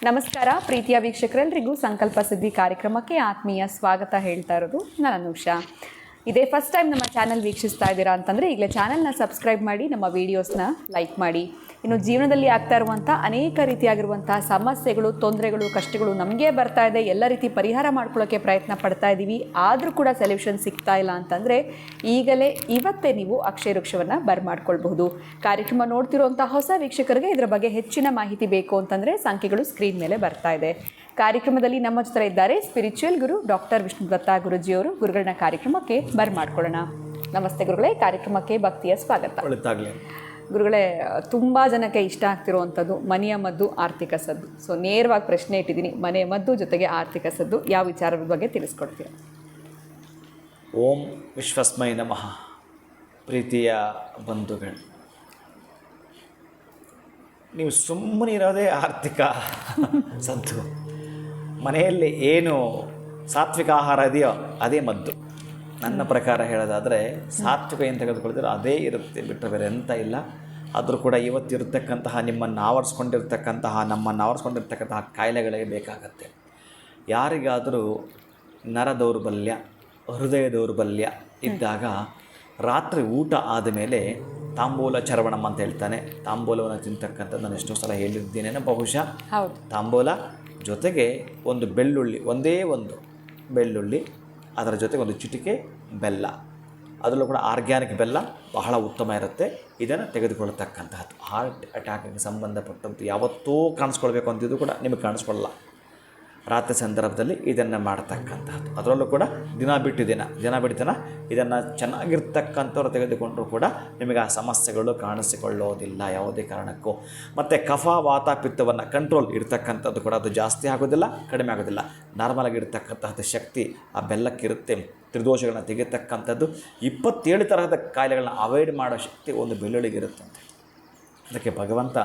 ನಮಸ್ಕಾರ ಪ್ರೀತಿಯ ವೀಕ್ಷಕರೆಲ್ಲರಿಗೂ ಸಂಕಲ್ಪ ಸಿದ್ಧಿ ಕಾರ್ಯಕ್ರಮಕ್ಕೆ ಆತ್ಮೀಯ ಸ್ವಾಗತ ಹೇಳ್ತಾ ಇರೋದು ನಾನು ಅನುಷಾ. ಇದೇ ಫಸ್ಟ್ ಟೈಮ್ ನಮ್ಮ ಚಾನಲ್ ವೀಕ್ಷಿಸ್ತಾ ಇದ್ದೀರಾ ಅಂತಂದರೆ ಈಗಲೇ ಚಾನಲ್ನ ಸಬ್ಸ್ಕ್ರೈಬ್ ಮಾಡಿ, ನಮ್ಮ ವೀಡಿಯೋಸ್ನ ಲೈಕ್ ಮಾಡಿ. ಇನ್ನು ಜೀವನದಲ್ಲಿ ಆಗ್ತಾ ಇರುವಂಥ ಅನೇಕ ರೀತಿಯಾಗಿರುವಂಥ ಸಮಸ್ಯೆಗಳು, ತೊಂದರೆಗಳು, ಕಷ್ಟಗಳು ನಮಗೆ ಬರ್ತಾ ಇದೆ. ಎಲ್ಲ ರೀತಿ ಪರಿಹಾರ ಮಾಡ್ಕೊಳ್ಳೋಕ್ಕೆ ಪ್ರಯತ್ನ ಪಡ್ತಾ ಇದ್ದೀವಿ, ಆದರೂ ಕೂಡ ಸೊಲ್ಯೂಷನ್ ಸಿಗ್ತಾ ಇಲ್ಲ ಅಂತಂದರೆ ಇವತ್ತೇ ನೀವು ಅಕ್ಷಯ ವೃಕ್ಷವನ್ನು ಬರ್ಮಾಡ್ಕೊಳ್ಬಹುದು. ಕಾರ್ಯಕ್ರಮ ನೋಡ್ತಿರುವಂಥ ಹೊಸ ವೀಕ್ಷಕರಿಗೆ ಇದರ ಬಗ್ಗೆ ಹೆಚ್ಚಿನ ಮಾಹಿತಿ ಬೇಕು ಅಂತಂದರೆ ಸಂಖ್ಯೆಗಳು ಸ್ಕ್ರೀನ್ ಮೇಲೆ ಬರ್ತಾ ಇದೆ. ಕಾರ್ಯಕ್ರಮದಲ್ಲಿ ನಮ್ಮ ಜೊತೆ ಇದ್ದಾರೆ ಸ್ಪಿರಿಚುವಲ್ ಗುರು ಡಾಕ್ಟರ್ ವಿಷ್ಣುದತ್ತ ಗುರುಜಿಯವರು. ಗುರುಗಳನ್ನ ಕಾರ್ಯಕ್ರಮಕ್ಕೆ ಬರ್ಮಾಡ್ಕೊಳ್ಳೋಣ. ನಮಸ್ತೆ ಗುರುಗಳೇ, ಕಾರ್ಯಕ್ರಮಕ್ಕೆ ಭಕ್ತಿಯ ಸ್ವಾಗತ. ಗುರುಗಳೇ, ತುಂಬ ಜನಕ್ಕೆ ಇಷ್ಟ ಆಗ್ತಿರುವಂಥದ್ದು ಮನೆಯ ಮದ್ದು, ಆರ್ಥಿಕ ಸದ್ದು. ಸೊ ನೇರವಾಗಿ ಪ್ರಶ್ನೆ ಇಟ್ಟಿದ್ದೀನಿ, ಮನೆಯ ಮದ್ದು ಜೊತೆಗೆ ಆರ್ಥಿಕ ಸದ್ದು ಯಾವ ವಿಚಾರದ ಬಗ್ಗೆ ತಿಳಿಸ್ಕೊಡ್ತೀರಾ? ಓಂ ವಿಶ್ವಸ್ಮೈ ನಮಃ. ಪ್ರೀತಿಯ ಬಂಧುಗಳು, ನೀವು ಸುಮ್ಮನೆ ಇರೋದೇ ಆರ್ಥಿಕ ಸದ್ದು. ಮನೆಯಲ್ಲಿ ಏನು ಸಾತ್ವಿಕ ಆಹಾರ ಇದೆಯೋ ಅದೇ ಮದ್ದು. ನನ್ನ ಪ್ರಕಾರ ಹೇಳೋದಾದರೆ ಸಾತ್ವಿಕ ಏನು ತೆಗೆದುಕೊಳ್ತೀರೋ ಅದೇ ಇರುತ್ತೆ, ಬಿಟ್ಟರೆ ಬೇರೆ ಎಂತ ಇಲ್ಲ. ಆದರೂ ಕೂಡ ಇವತ್ತಿರತಕ್ಕಂತಹ ನಮ್ಮನ್ನು ಆವರಿಸ್ಕೊಂಡಿರ್ತಕ್ಕಂತಹ ಕಾಯಿಲೆಗಳಿಗೆ ಬೇಕಾಗತ್ತೆ. ಯಾರಿಗಾದರೂ ನರ ದೌರ್ಬಲ್ಯ, ಹೃದಯ ದೌರ್ಬಲ್ಯ ಇದ್ದಾಗ ರಾತ್ರಿ ಊಟ ಆದಮೇಲೆ ತಾಂಬೂಲ ಚರವಣಂ ಅಂತ ಹೇಳ್ತಾನೆ, ತಾಂಬೂಲವನ್ನು ತಿಂತಕ್ಕಂಥದ್ದು ನಾನು ಎಷ್ಟೋ ಸಲ ಹೇಳಿದ್ದೇನೆ ಬಹುಶಃ. ತಾಂಬೂಲ ಜೊತೆಗೆ ಒಂದು ಬೆಳ್ಳುಳ್ಳಿ, ಒಂದೇ ಒಂದು ಬೆಳ್ಳುಳ್ಳಿ, ಅದರ ಜೊತೆಗೆ ಒಂದು ಚಿಟಿಕೆ ಬೆಲ್ಲ, ಅದರಲ್ಲೂ ಕೂಡ ಆರ್ಗ್ಯಾನಿಕ್ ಬೆಲ್ಲ ಬಹಳ ಉತ್ತಮ ಇರುತ್ತೆ. ಇದನ್ನು ತೆಗೆದುಕೊಳ್ಳತಕ್ಕಂತಹದ್ದು ಹಾರ್ಟ್ ಅಟ್ಯಾಕಿಗೆ ಸಂಬಂಧಪಟ್ಟಂತೆ ಯಾವತ್ತೂ ಕಾಣಿಸ್ಕೊಳ್ಬೇಕು ಅಂತಿದ್ದು ಕೂಡ ನಿಮಗೆ ಕಾಣಿಸ್ಕೊಳ್ಳಲ್ಲ. ರಾತ್ರಿ ಸಂದರ್ಭದಲ್ಲಿ ಇದನ್ನು ಮಾಡ್ತಕ್ಕಂಥದ್ದು, ಅದರಲ್ಲೂ ಕೂಡ ದಿನ ಬಿಟ್ಟು ದಿನ ಇದನ್ನು ಚೆನ್ನಾಗಿರ್ತಕ್ಕಂಥವ್ರು ತೆಗೆದುಕೊಂಡರೂ ಕೂಡ ನಿಮಗೆ ಆ ಸಮಸ್ಯೆಗಳು ಕಾಣಿಸಿಕೊಳ್ಳೋದಿಲ್ಲ ಯಾವುದೇ ಕಾರಣಕ್ಕೂ. ಮತ್ತು ಕಫ, ವಾತ, ಪಿತ್ತವನ್ನು ಕಂಟ್ರೋಲ್ ಇರ್ತಕ್ಕಂಥದ್ದು ಕೂಡ ಅದು ಜಾಸ್ತಿ ಆಗೋದಿಲ್ಲ, ಕಡಿಮೆ ಆಗೋದಿಲ್ಲ. ನಾರ್ಮಲಾಗಿ ಇರ್ತಕ್ಕಂತಹದ್ದು ಶಕ್ತಿ ಆ ಬೆಲ್ಲಕ್ಕಿರುತ್ತೆ. ತ್ರಿದೋಷಗಳನ್ನ ತೆಗೆತಕ್ಕಂಥದ್ದು 27 ತರಹದ ಕಾಯಿಲೆಗಳನ್ನ ಅವಾಯ್ಡ್ ಮಾಡೋ ಶಕ್ತಿ ಒಂದು ಬೆಳ್ಳುಳ್ಳಿಗಿರುತ್ತಂತೆ. ಅದಕ್ಕೆ ಭಗವಂತ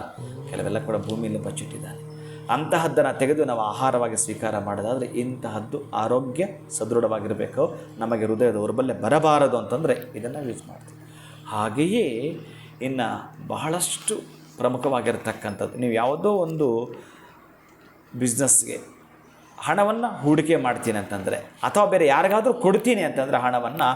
ಕೆಲವೆಲ್ಲ ಕೂಡ ಭೂಮಿಯಲ್ಲಿ ಬಚ್ಚಿಟ್ಟಿದ್ದಾನೆ. ಅಂತಹದ್ದನ್ನು ತೆಗೆದು ನಾವು ಆಹಾರವಾಗಿ ಸ್ವೀಕಾರ ಮಾಡೋದಾದರೆ ಇಂತಹದ್ದು ಆರೋಗ್ಯ ಸದೃಢವಾಗಿರಬೇಕು. ನಮಗೆ ಹೃದಯದ ದೌರ್ಬಲ್ಯ ಬರಬಾರದು ಅಂತಂದರೆ ಇದನ್ನು ಯೂಸ್ ಮಾಡ್ತೀವಿ. ಹಾಗೆಯೇ ಇನ್ನು ಬಹಳಷ್ಟು ಪ್ರಮುಖವಾಗಿರತಕ್ಕಂಥದ್ದು, ನೀವು ಯಾವುದೋ ಒಂದು ಬಿಸ್ನೆಸ್ಗೆ ಹಣವನ್ನು ಹೂಡಿಕೆ ಮಾಡ್ತೀನಿ ಅಂತಂದರೆ, ಅಥವಾ ಬೇರೆ ಯಾರಿಗಾದರೂ ಕೊಡ್ತೀನಿ ಅಂತಂದರೆ ಹಣವನ್ನು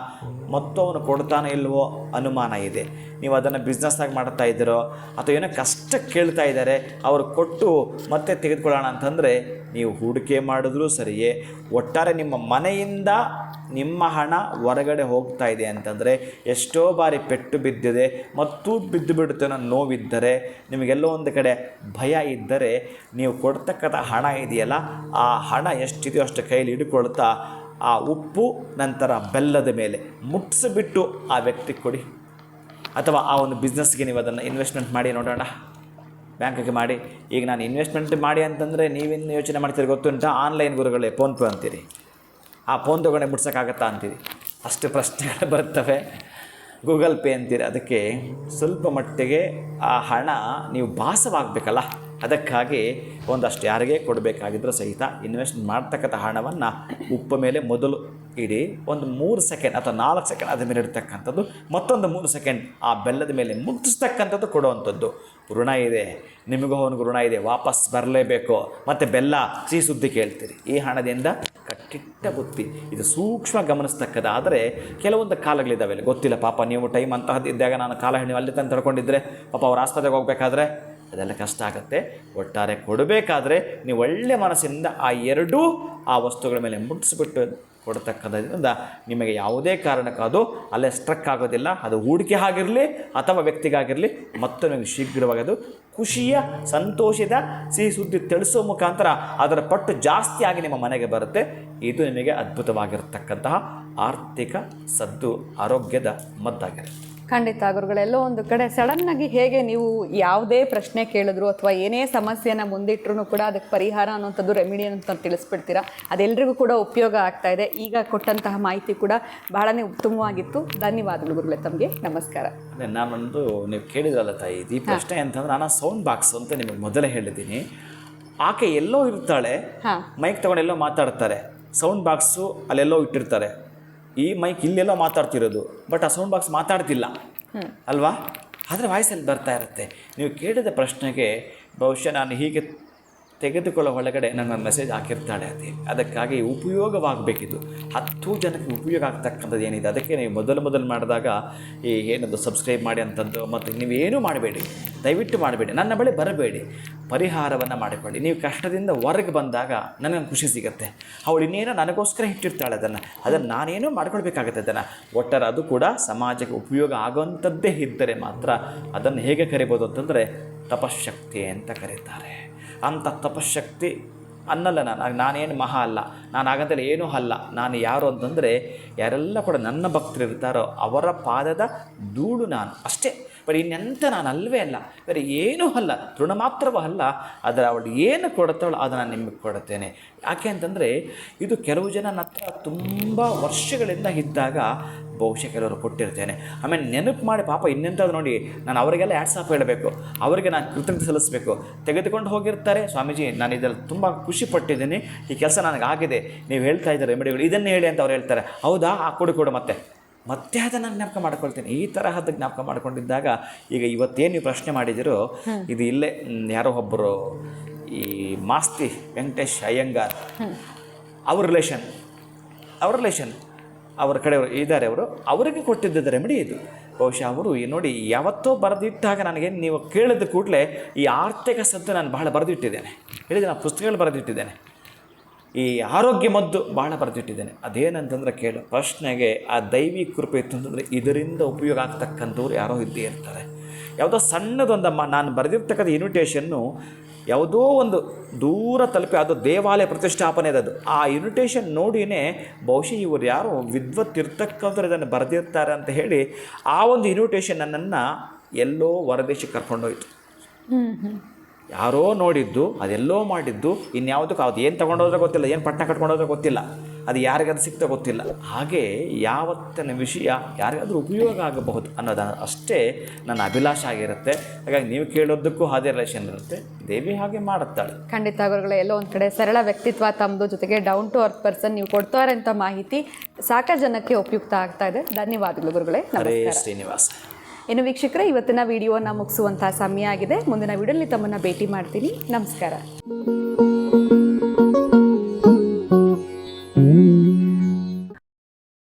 ಮತ್ತವನು ಕೊಡ್ತಾನೆ ಇಲ್ವೋ ಅನುಮಾನ ಇದೆ. ನೀವು ಅದನ್ನು ಬಿಸ್ನೆಸ್ಸಾಗಿ ಮಾಡ್ತಾ ಇದ್ದೀರೋ ಅಥವಾ ಏನೋ ಕಷ್ಟ ಕೇಳ್ತಾ ಇದ್ದಾರೆ, ಅವರು ಕೊಟ್ಟು ಮತ್ತೆ ತೆಗೆದುಕೊಳ್ಳೋಣ ಅಂತಂದರೆ ನೀವು ಹೂಡಿಕೆ ಮಾಡಿದ್ರೂ ಸರಿಯೇ, ಒಟ್ಟಾರೆ ನಿಮ್ಮ ಮನೆಯಿಂದ ನಿಮ್ಮ ಹಣ ಹೊರಗಡೆ ಹೋಗ್ತಾ ಇದೆ ಅಂತಂದರೆ, ಎಷ್ಟೋ ಬಾರಿ ಪೆಟ್ಟು ಬಿದ್ದಿದೆ ಮತ್ತು ಬಿದ್ದು ಬಿಡುತ್ತೆ ಅನ್ನೋ ನೋವಿದ್ದರೆ, ನಿಮಗೆಲ್ಲೋ ಒಂದು ಕಡೆ ಭಯ ಇದ್ದರೆ, ನೀವು ಕೊಡ್ತಕ್ಕಂಥ ಹಣ ಇದೆಯಲ್ಲ, ಆ ಹಣ ಎಷ್ಟಿದೆಯೋ ಅಷ್ಟು ಕೈಲಿ ಹಿಡ್ಕೊಳ್ತಾ ಆ ಉಪ್ಪು ನಂತರ ಬೆಲ್ಲದ ಮೇಲೆ ಮುಟ್ಟಿಸಿಬಿಟ್ಟು ಆ ವ್ಯಕ್ತಿಗೆ ಕೊಡಿ. ಅಥವಾ ಆ ಒಂದು ಬಿಸ್ನೆಸ್ಗೆ ನೀವು ಅದನ್ನು ಇನ್ವೆಸ್ಟ್ಮೆಂಟ್ ಮಾಡಿ ನೋಡೋಣ, ಬ್ಯಾಂಕಿಗೆ ಮಾಡಿ. ಈಗ ನಾನು ಇನ್ವೆಸ್ಟ್ಮೆಂಟ್ ಮಾಡಿ ಅಂತಂದರೆ ನೀವೇನು ಯೋಚನೆ ಮಾಡ್ತೀರಿ ಗೊತ್ತುಂಟ? ಆನ್ಲೈನ್ ಗುರುಗಳೇ ಫೋನ್ಪೇ ಅಂತೀರಿ, ಆ ಫೋನ್ ತೊಗೊಂಡೆ ಮುಟ್ಸೋಕ್ಕಾಗತ್ತಾ ಅಂತೀರಿ, ಅಷ್ಟು ಪ್ರಶ್ನೆಗಳು ಬರ್ತವೆ. ಗೂಗಲ್ ಪೇ ಅಂತೀರಿ. ಅದಕ್ಕೆ ಸ್ವಲ್ಪ ಮಟ್ಟಿಗೆ ಆ ಹಣ ನೀವು ಭಾಸವಾಗಬೇಕಲ್ಲ, ಅದಕ್ಕಾಗಿ ಒಂದಷ್ಟು ಯಾರಿಗೆ ಕೊಡಬೇಕಾಗಿದ್ದರೂ ಸಹಿತ ಇನ್ವೆಸ್ಟ್ ಮಾಡ್ತಕ್ಕಂಥ ಹಣವನ್ನು ಉಪ್ಪ ಮೇಲೆ ಮೊದಲು ಇಡಿ, ಒಂದು 3 ಸೆಕೆಂಡ್ ಅಥವಾ 4 ಸೆಕೆಂಡ್ ಅದ ಮೇಲೆ ಇಡ್ತಕ್ಕಂಥದ್ದು, ಮತ್ತೊಂದು 3 ಸೆಕೆಂಡ್ ಆ ಬೆಲ್ಲದ ಮೇಲೆ ಮುಟ್ಟಿಸ್ತಕ್ಕಂಥದ್ದು ಕೊಡುವಂಥದ್ದು. ಋಣ ಇದೆ, ನಿಮಗೂ ಅವನಿಗೂ ಋಣ ಇದೆ, ವಾಪಸ್ ಬರಲೇಬೇಕು. ಮತ್ತು ಬೆಲ್ಲ ಸಿಹಿ ಸುದ್ದಿ ಕೇಳ್ತೀರಿ. ಈ ಹಣದಿಂದ ಕಟ್ಟಿಟ್ಟ ಬುತ್ತಿ. ಇದು ಸೂಕ್ಷ್ಮ ಗಮನಿಸ್ತಕ್ಕದಾದರೆ ಕೆಲವೊಂದು ಕಾಲಗಳಿದ್ದಾವೆ, ಗೊತ್ತಿಲ್ಲ ಪಾಪ. ನೀವು ಟೈಮ್ ಅಂತಹದ್ದು ಇದ್ದಾಗ ನಾನು ಕಾಲ ನೀವು ಅಲ್ಲಿ ತಂದು ತಡ್ಕೊಂಡಿದ್ದರೆ ಪಾಪ ಅವ್ರು ಆಸ್ಪತ್ರೆಗೆ ಹೋಗಬೇಕಾದ್ರೆ ಅದೆಲ್ಲ ಕಷ್ಟ ಆಗುತ್ತೆ. ಒಟ್ಟಾರೆ ಕೊಡಬೇಕಾದ್ರೆ ನೀವು ಒಳ್ಳೆಯ ಮನಸ್ಸಿಂದ ಆ ವಸ್ತುಗಳ ಮೇಲೆ ಮುಟ್ಟಿಸ್ಬಿಟ್ಟು ಕೊಡ್ತಕ್ಕಂಥದ್ರಿಂದ ನಿಮಗೆ ಯಾವುದೇ ಕಾರಣಕ್ಕೂ ಅದು ಅಲ್ಲೇ ಸ್ಟ್ರಕ್ ಆಗೋದಿಲ್ಲ. ಅದು ಹೂಡಿಕೆ ಆಗಿರಲಿ ಅಥವಾ ವ್ಯಕ್ತಿಗಾಗಿರಲಿ, ಮತ್ತು ನಿಮಗೆ ಶೀಘ್ರವಾಗಿ ಅದು ಖುಷಿಯ, ಸಂತೋಷದ ಸಿಹಿ ಸುದ್ದಿ ತಿಳಿಸೋ ಮುಖಾಂತರ ಅದರ ಪಟ್ಟು ಜಾಸ್ತಿಯಾಗಿ ನಿಮ್ಮ ಮನೆಗೆ ಬರುತ್ತೆ. ಇದು ನಿಮಗೆ ಅದ್ಭುತವಾಗಿರ್ತಕ್ಕಂತಹ ಆರ್ಥಿಕ ಸದ್ದು, ಆರೋಗ್ಯದ ಮದ್ದಾಗಿರುತ್ತೆ. ಖಂಡಿತ ಗುರುಗಳೆಲ್ಲೋ ಒಂದು ಕಡೆ ಸಡನ್ನಾಗಿ ಹೇಗೆ ನೀವು ಯಾವುದೇ ಪ್ರಶ್ನೆ ಕೇಳಿದ್ರು ಅಥವಾ ಏನೇ ಸಮಸ್ಯೆನ ಮುಂದಿಟ್ಟರು ಕೂಡ ಅದಕ್ಕೆ ಪರಿಹಾರ ಅನ್ನೋಂಥದ್ದು, ರೆಮಿಡಿ ಅಂತ ತಿಳಿಸ್ಬಿಡ್ತೀರಾ. ಅದೆಲ್ಲರಿಗೂ ಕೂಡ ಉಪಯೋಗ ಆಗ್ತಾ ಇದೆ. ಈಗ ಕೊಟ್ಟಂತಹ ಮಾಹಿತಿ ಕೂಡ ಬಹಳನೇ ಉತ್ತಮವಾಗಿತ್ತು. ಧನ್ಯವಾದಗಳು ಗುರುಗಳೇ, ತಮಗೆ ನಮಸ್ಕಾರ. ನಾನೊಂದು ನೀವು ಕೇಳಿದ್ರಲ್ಲ ತಾಯಿ, ಈ ಪ್ರಶ್ನೆ ಅಂತಂದ್ರೆ ನಾನು ಸೌಂಡ್ ಬಾಕ್ಸ್ ಅಂತ ನಿಮಗೆ ಮೊದಲೇ ಹೇಳಿದ್ದೀನಿ. ಆಕೆ ಎಲ್ಲೋ ಇರ್ತಾಳೆ, ಮೈಕ್ ತೊಗೊಂಡೆಲ್ಲೋ ಮಾತಾಡ್ತಾರೆ, ಸೌಂಡ್ ಬಾಕ್ಸು ಅಲ್ಲೆಲ್ಲೋ ಇಟ್ಟಿರ್ತಾರೆ. ಈ ಮೈಕ್ ಇಲ್ಲೆಲ್ಲೋ ಮಾತಾಡ್ತಿರೋದು, ಬಟ್ ಆ ಸೌಂಡ್ ಬಾಕ್ಸ್ ಮಾತಾಡ್ತಿಲ್ಲ ಅಲ್ವಾ? ಆದರೆ ವಾಯ್ಸಲ್ಲಿ ಬರ್ತಾ ಇರುತ್ತೆ. ನೀವು ಕೇಳಿದ ಪ್ರಶ್ನೆಗೆ ಬಹುಶಃ ನಾನು ಹೀಗೆ ತೆಗೆದುಕೊಳ್ಳೋ ಒಳಗಡೆ ನನ್ನ ಮೆಸೇಜ್ ಹಾಕಿರ್ತಾಳೆ ಅದೇ. ಅದಕ್ಕಾಗಿ ಉಪಯೋಗವಾಗಬೇಕಿದು, 10 ಜನಕ್ಕೆ ಉಪಯೋಗ ಆಗ್ತಕ್ಕಂಥದ್ದು ಏನಿದೆ. ಅದಕ್ಕೆ ನೀವು ಮೊದಲು ಮಾಡಿದಾಗ ಈ ಏನದು ಸಬ್ಸ್ಕ್ರೈಬ್ ಮಾಡಿ ಅಂತದ್ದು ಮತ್ತು ನೀವೇನೂ ಮಾಡಬೇಡಿ, ದಯವಿಟ್ಟು ಮಾಡಬೇಡಿ, ನನ್ನ ಬಳಿ ಬರಬೇಡಿ, ಪರಿಹಾರವನ್ನು ಮಾಡಿಕೊಳ್ಳಿ. ನೀವು ಕಷ್ಟದಿಂದ ಹೊರಗೆ ಬಂದಾಗ ನನಗೆ ಖುಷಿ ಸಿಗುತ್ತೆ. ಅವಳು ಇನ್ನೇನೋ ನನಗೋಸ್ಕರ ಇಟ್ಟಿರ್ತಾಳೆ, ಅದನ್ನು ನಾನೇನೋ ಮಾಡ್ಕೊಳ್ಬೇಕಾಗತ್ತೆ. ಅದನ್ನು ಒಟ್ಟಾರೆ ಅದು ಕೂಡ ಸಮಾಜಕ್ಕೆ ಉಪಯೋಗ ಆಗುವಂಥದ್ದೇ ಇದ್ದರೆ ಮಾತ್ರ ಅದನ್ನು ಹೇಗೆ ಕರಿಬೋದು ಅಂತಂದರೆ ತಪಶಕ್ತಿ ಅಂತ ಕರೀತಾರೆ. ಅಂಥ ತಪಶಕ್ತಿ ಅನ್ನಲ್ಲ ನಾನೇನು ಮಹಾ ಅಲ್ಲ, ನಾನು ಹಾಗಂತೇಳಿ ಏನೂ ಅಲ್ಲ. ನಾನು ಯಾರು ಅಂತಂದರೆ ಯಾರೆಲ್ಲ ಕೂಡ ನನ್ನ ಭಕ್ತರಿರ್ತಾರೋ ಅವರ ಪಾದದ ಧೂಳು ನಾನು ಅಷ್ಟೇ. ಬರೀ ಇನ್ನೆಂಥ ನಾನು ಅಲ್ಲವೇ ಅಲ್ಲ, ಬೇರೆ ಏನೂ ಅಲ್ಲ, ತೃಣ ಮಾತ್ರವೂ ಅಲ್ಲ. ಅದರ ಅವಳು ಏನು ಕೊಡುತ್ತಾಳೋ ಅದನ್ನು ನಿಮಗೆ ಕೊಡುತ್ತೇನೆ. ಯಾಕೆ ಅಂತಂದರೆ ಇದು ಕೆಲವು ಜನ ನನ್ನ ಹತ್ರ ತುಂಬ ವರ್ಷಗಳಿಂದ ಇದ್ದಾಗ ಬಹುಶಃ ಕೆಲವರು ಕೊಟ್ಟಿರ್ತೇನೆ. ಆಮೇಲೆ ನೆನಪು ಮಾಡಿ ಪಾಪ ಇನ್ನೆಂಥದ್ದು ನೋಡಿ ನಾನು ಅವರಿಗೆಲ್ಲ ಆಫ್ ಹೇಳಬೇಕು, ಅವರಿಗೆ ನಾನು ಕೃತಜ್ಞತೆ ಸಲ್ಲಿಸಬೇಕು. ತೆಗೆದುಕೊಂಡು ಹೋಗಿರ್ತಾರೆ, ಸ್ವಾಮೀಜಿ ನಾನು ಇದರಲ್ಲಿ ತುಂಬ ಖುಷಿ ಪಟ್ಟಿದ್ದೀನಿ, ಈ ಕೆಲಸ ನನಗಾಗಿದೆ, ನೀವು ಹೇಳ್ತಾ ಇದ್ದಾರೆ ರೆಮಿಡಿಗಳು ಇದನ್ನೇ ಹೇಳಿ ಅಂತ ಅವ್ರು ಹೇಳ್ತಾರೆ. ಹೌದಾ, ಕೊಡು ಮತ್ತೆ ಅದನ್ನು ಜ್ಞಾಪಕ ಮಾಡ್ಕೊಳ್ತೀನಿ. ಈ ತರಹದ ಜ್ಞಾಪಕ ಮಾಡ್ಕೊಂಡಿದ್ದಾಗ ಈಗ ಇವತ್ತೇನು ನೀವು ಪ್ರಶ್ನೆ ಮಾಡಿದಿರೋ ಇದು ಇಲ್ಲೇ ಯಾರೋ ಒಬ್ಬರು ಈ ಮಾಸ್ತಿ ವೆಂಕಟೇಶ್ ಅಯ್ಯಂಗಾರ್ ಅವ್ರ ರಿಲೇಷನ್ ಅವ್ರ ಕಡೆಯವರು ಇದ್ದಾರೆ, ಅವರಿಗೆ ಕೊಟ್ಟಿದ್ದ ರೆಮಿಡಿ ಇದು. ಬಹುಶಃ ಅವರು ನೋಡಿ ಯಾವತ್ತೋ ಬರೆದಿಟ್ಟಾಗ ನನಗೆ ನೀವು ಕೇಳಿದ ಕೂಡಲೇ ಈ ಆರ್ಥಿಕ ಸತ್ತು ನಾನು ಬಹಳ ಬರೆದಿಟ್ಟಿದ್ದೇನೆ, ಹೇಳಿದೆ ನಾನು ಪುಸ್ತಕಗಳು ಬರೆದಿಟ್ಟಿದ್ದೇನೆ, ಈ ಆರೋಗ್ಯ ಮದ್ದು ಭಾಳ ಬರೆದಿಟ್ಟಿದ್ದೇನೆ. ಅದೇನಂತಂದರೆ ಕೇಳು ಪ್ರಶ್ನೆಗೆ ಆ ದೈವಿ ಕೃಪೆ ಇತ್ತು ಅಂತಂದರೆ ಇದರಿಂದ ಉಪಯೋಗ ಆಗ್ತಕ್ಕಂಥವ್ರು ಯಾರೋ ಇದ್ದೇ ಇರ್ತಾರೆ. ಯಾವುದೋ ಸಣ್ಣದೊಂದಮ್ಮ ನಾನು ಬರೆದಿರ್ತಕ್ಕಂಥ ಇನ್ವಿಟೇಷನ್ನು ಯಾವುದೋ ಒಂದು ದೂರ ತಲುಪಿ ಅದು ದೇವಾಲಯ ಪ್ರತಿಷ್ಠಾಪನೆ ಅದು. ಆ ಇನ್ವಿಟೇಷನ್ ನೋಡಿಯೇ ಬಹುಶಃ ಇವರು ಯಾರೋ ವಿದ್ವತ್ತಿರ್ತಕ್ಕಂಥವ್ರು ಇದನ್ನು ಬರೆದಿರ್ತಾರೆ ಅಂತ ಹೇಳಿ ಆ ಒಂದು ಇನ್ವಿಟೇಷನ್ ನನ್ನನ್ನು ಎಲ್ಲೋ ಹೊರದೇಶಕ್ಕೆ ಕರ್ಕೊಂಡೋಯ್ತು. ಯಾರೋ ನೋಡಿದ್ದು, ಅದೆಲ್ಲೋ ಮಾಡಿದ್ದು, ಇನ್ಯಾವುದಕ್ಕೂ ಅದು ಏನು ತೊಗೊಂಡೋದ್ರೆ ಗೊತ್ತಿಲ್ಲ, ಏನು ಪಟ್ಟಣ ಕಟ್ಕೊಂಡೋದ್ರೆ ಗೊತ್ತಿಲ್ಲ, ಅದು ಯಾರಿಗಾದ್ರೂ ಸಿಗ್ತಾ ಗೊತ್ತಿಲ್ಲ. ಹಾಗೆ ಯಾವತ್ತಿನ ವಿಷಯ ಯಾರಿಗಾದ್ರೂ ಉಪಯೋಗ ಆಗಬಹುದು ಅನ್ನೋದು ಅಷ್ಟೇ ನನ್ನ ಅಭಿಲಾಷೆ ಆಗಿರುತ್ತೆ. ಹಾಗಾಗಿ ನೀವು ಕೇಳೋದಕ್ಕೂ ಅದೇ ರಿಲೇಷನ್ ಇರುತ್ತೆ, ದೇವಿ ಹಾಗೆ ಮಾಡುತ್ತಾಳೆ. ಖಂಡಿತ ಗುರುಗಳೇ, ಎಲ್ಲೋ ಒಂದು ಕಡೆ ಸರಳ ವ್ಯಕ್ತಿತ್ವ ತಮ್ಮದು, ಜೊತೆಗೆ ಡೌನ್ ಟು ಅರ್ತ್ ಪರ್ಸನ್, ನೀವು ಕೊಡ್ತಾರೆ ಅಂತ ಮಾಹಿತಿ ಸಾಕಷ್ಟು ಜನಕ್ಕೆ ಉಪಯುಕ್ತ ಆಗ್ತಾ ಇದೆ. ಧನ್ಯವಾದಗಳು ಗುರುಗಳೇ. ಹರೇ ಶ್ರೀನಿವಾಸ. ಇನ್ನು ವೀಕ್ಷಕರೇ, ಇವತ್ತಿನ ವಿಡಿಯೋನ ಮುಗಿಸುವಂತಹ ಸಮಯ ಆಗಿದೆ. ಮುಂದಿನ ವಿಡಿಯೋಲಿ ತಮ್ಮನ್ನು ಭೇಟಿ ಮಾಡ್ತೀನಿ. ನಮಸ್ಕಾರ.